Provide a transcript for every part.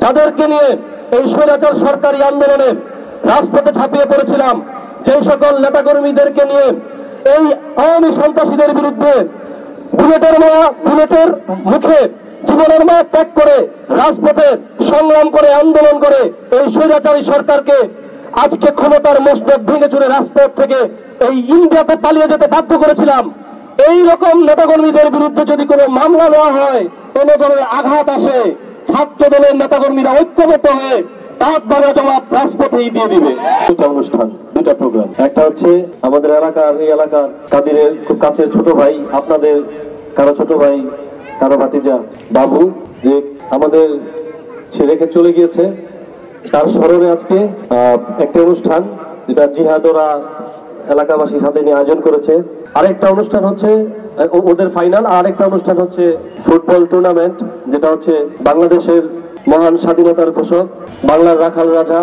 যাদেরকে নিয়ে এই স্বৈরাচার সরকারি আন্দোলনে রাজপথে ঝাঁপিয়ে পড়েছিলাম, যে সকল নেতাকর্মীদেরকে নিয়ে এই আওয়ামী সন্ত্রাসীদের বিরুদ্ধে বুলেটের মুখে জীবনের মা ত্যাগ করে রাজপথে সংগ্রাম করে আন্দোলন করে এই স্বৈরাচারী সরকারকে আজকে ক্ষমতার মসনদ ভেঙে চুরে রাজপথ থেকে এই ইন্ডিয়াতে পালিয়ে যেতে বাধ্য করেছিলাম। এই রকম নেতাকর্মীদের বিরুদ্ধে যদি কোনো মামলা নেওয়া হয়, কোনো ধরনের আঘাত আসে, ছাত্র দলের নেতাকর্মীরা ঐক্যবদ্ধ হয়ে তার দ্বারা জবাব রাজপথেই দিয়ে দিবে। দুটা অনুষ্ঠান, দুটা প্রোগ্রাম। একটা হচ্ছে আমাদের এলাকার, এই এলাকার কাদিরের খুব কাছের ছোট ভাই, আপনাদের কারো ছোট ভাই, কারো ভাতিজা বাবু, যে আমাদের ছেড়ে চলে গিয়েছে, তার স্মরণে আজকে একটা অনুষ্ঠান, যেটা জিহাদরা এলাকাবাসীর সাথে নিয়ে আয়োজন করেছে। আরেকটা অনুষ্ঠান হচ্ছে ওদের ফাইনাল, আর একটা অনুষ্ঠান হচ্ছে ফুটবল টুর্নামেন্ট, যেটা হচ্ছে বাংলাদেশের মহান স্বাধীনতার ঘোষক, বাংলার রাখাল রাজা,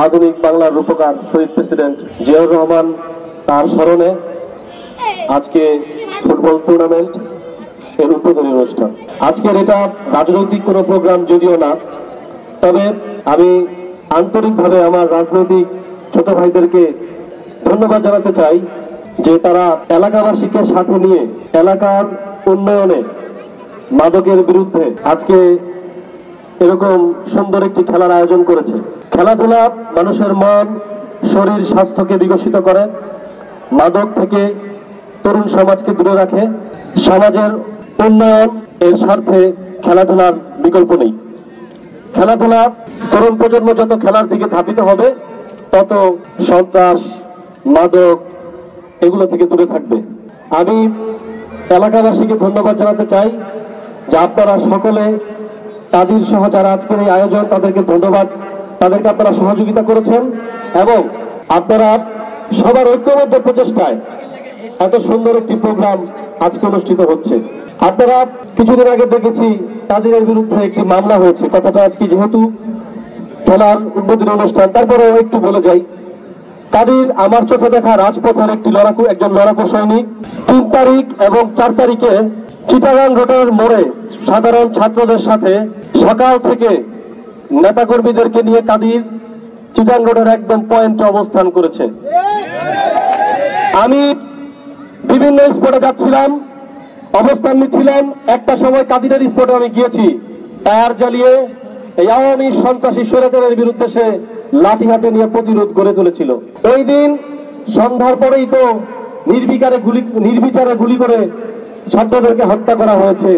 আধুনিক বাংলার রূপকার শহীদ প্রেসিডেন্ট জিয়াউর রহমান, তার স্মরণে আজকে ফুটবল টুর্নামেন্ট এর উদ্বোধনী অনুষ্ঠান। আজকের এটা রাজনৈতিক কোনো প্রোগ্রাম যদিও না, তবে আমি আন্তরিকভাবে আমার রাজনৈতিক ছোট ভাইদেরকে ধন্যবাদ জানাতে চাই যে তারা এলাকাবাসীকে সাথে নিয়ে এলাকার উন্নয়নে মাদকের বিরুদ্ধে আজকে এরকম সুন্দর একটি খেলার আয়োজন করেছে। খেলাধুলা মানুষের মন, শরীর, স্বাস্থ্যকে বিকশিত করে, মাদক থেকে তরুণ সমাজকে দূরে রাখে। সমাজের উন্নয়ন এর স্বার্থে খেলাধুলার বিকল্প নেই। খেলাধুলা, তরুণ প্রজন্ম যত খেলার দিকে ধাবিত হবে, তত সন্ত্রাস, মাদক এগুলো থেকে দূরে থাকবে। আমি এলাকাবাসীকে ধন্যবাদ জানাতে চাই যে আপনারা সকলে, তাদের সহ যারা আজকের এই আয়োজন, তাদেরকে ধন্যবাদ, তাদেরকে আপনারা সহযোগিতা করেছেন এবং আপনারা সবার ঐক্যবদ্ধ প্রচেষ্টায় এত সুন্দর একটি প্রোগ্রাম আজকে অনুষ্ঠিত হচ্ছে। আপনারা কিছুদিন আগে দেখেছি তাদের বিরুদ্ধে একটি মামলা হয়েছে। কথাটা আজকে যেহেতু খেলার উদ্বোধনী অনুষ্ঠান, তারপরেও একটু বলে যাই। কাদির আমার চোখে দেখা রাজপথের একজন লড়াকু সৈনিক। 3 তারিখ এবং 4 তারিখে চিটাগাং রোডের মোড়ে সাধারণ ছাত্রদের সাথে সকাল থেকে নেতাকর্মীদেরকে নিয়ে কাদির চিটাগাং রোডের একদম পয়েন্টে অবস্থান করেছে। আমি বিভিন্ন স্পটে যাচ্ছিলাম, অবস্থান নিচ্ছিলাম। একটা সময় কাদিরের স্পটে আমি গিয়েছি, টায়ার জ্বালিয়ে এই আওয়ামী সন্ত্রাসী স্বৈরাচারের বিরুদ্ধে সে লাঠি হাতে নিয়ে প্রতিরোধ গড়ে তুলেছিল। ওই দিন সন্ধ্যার পরেই তো নির্বিচারে গুলি করে ছাত্রদেরকে হত্যা করা হয়েছে।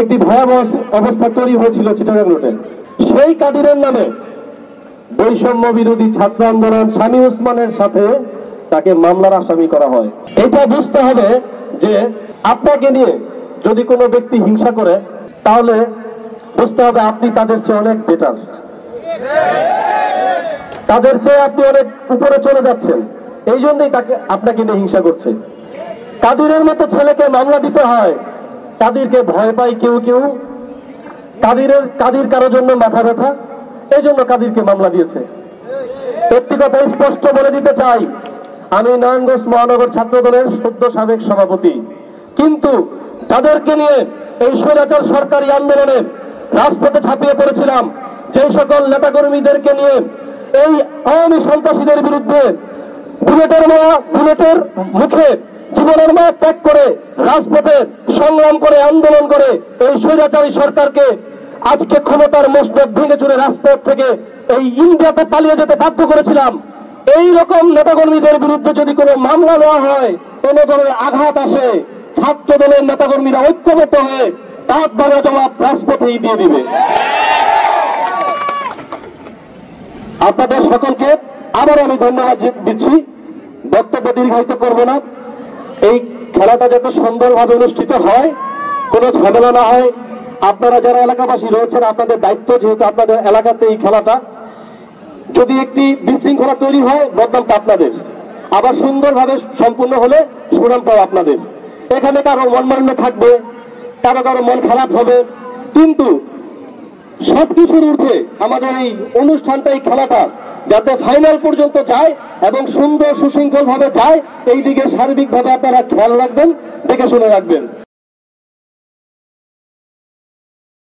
একটি ভয়াবহ অবস্থা তৈরি হয়েছিল চিটাগাং রোডে। সেই কাদিরের নামে বৈষম্য বিরোধী ছাত্র আন্দোলন শামী ওসমানের সাথে তাকে মামলার আসামি করা হয়। এটা বুঝতে হবে যে আপনাকে নিয়ে যদি কোনো ব্যক্তি হিংসা করে, তাহলে বুঝতে হবে আপনি তাদের চেয়ে অনেক বেটার, তাদের চেয়ে আপনি অনেক উপরে চলে যাচ্ছেন, এই জন্যই তাকে আপনাকে নিয়ে হিংসা করছে। কাদিরের মতো ছেলেকে মামলা দিতে হয়, কাদিরকে ভয় পায় কেউ কেউ, কাদির কারোর জন্য মাথা ব্যথা, এই জন্য কাদিরকে মামলা দিয়েছে। একটি কথা স্পষ্ট বলে দিতে চাই, আমি নারায়ণগঞ্জ মহানগর ছাত্র দলের সদ্য সাবেক সভাপতি, কিন্তু যাদেরকে নিয়ে এই স্বৈরাচার সরকারি আন্দোলনে রাজপথে ঝাঁপিয়ে পড়েছিলাম, যে সকল নেতাকর্মীদেরকে নিয়ে এই আওয়ামী সন্ত্রাসীদের বিরুদ্ধে বুলেটের মুখে জীবনের মা ত্যাগ করে রাজপথে সংগ্রাম করে আন্দোলন করে এই স্বৈরাচারী সরকারকে আজকে ক্ষমতার মসনদ ভেঙে চুরে রাজপথ থেকে এই ইন্ডিয়াতে পালিয়ে যেতে বাধ্য করেছিলাম। এই রকম নেতাকর্মীদের বিরুদ্ধে যদি কোনো মামলা নেওয়া হয়, কোনো ধরনের আঘাত আসে, ছাত্র দলের নেতাকর্মীরা ঐক্যবদ্ধ হয়ে তার দ্বারা জবাব রাজপথেই দিয়ে দিবে। আপনাদের সকলকে আবার আমি ধন্যবাদ দিচ্ছি। বক্তব্য দীর্ঘায়িত করব না। এই খেলাটা যাতে সুন্দরভাবে অনুষ্ঠিত হয়, কোনো ঝামেলা না হয়। আপনারা যারা এলাকাবাসী রয়েছেন, আপনাদের দায়িত্ব, যেহেতু আপনাদের এলাকাতে এই খেলাটা, যদি একটি বিশৃঙ্খলা তৈরি হয় বদনামটা আপনাদের, আবার সুন্দরভাবে সম্পূর্ণ হলে সুনামটাও আপনাদের। এখানে কারো মনমালিন্য থাকবে, কারো কারো মন খারাপ হবে, কিন্তু সবকিছুর ঊর্ধ্বে আমাদের এই অনুষ্ঠানটা, এই খেলাটা যাতে ফাইনাল পর্যন্ত যায় এবং সুন্দর সুশৃঙ্খল ভাবে যায়, এই দিকে সার্বিকভাবে আপনারা খেয়াল রাখবেন, দেখে শুনে রাখবেন।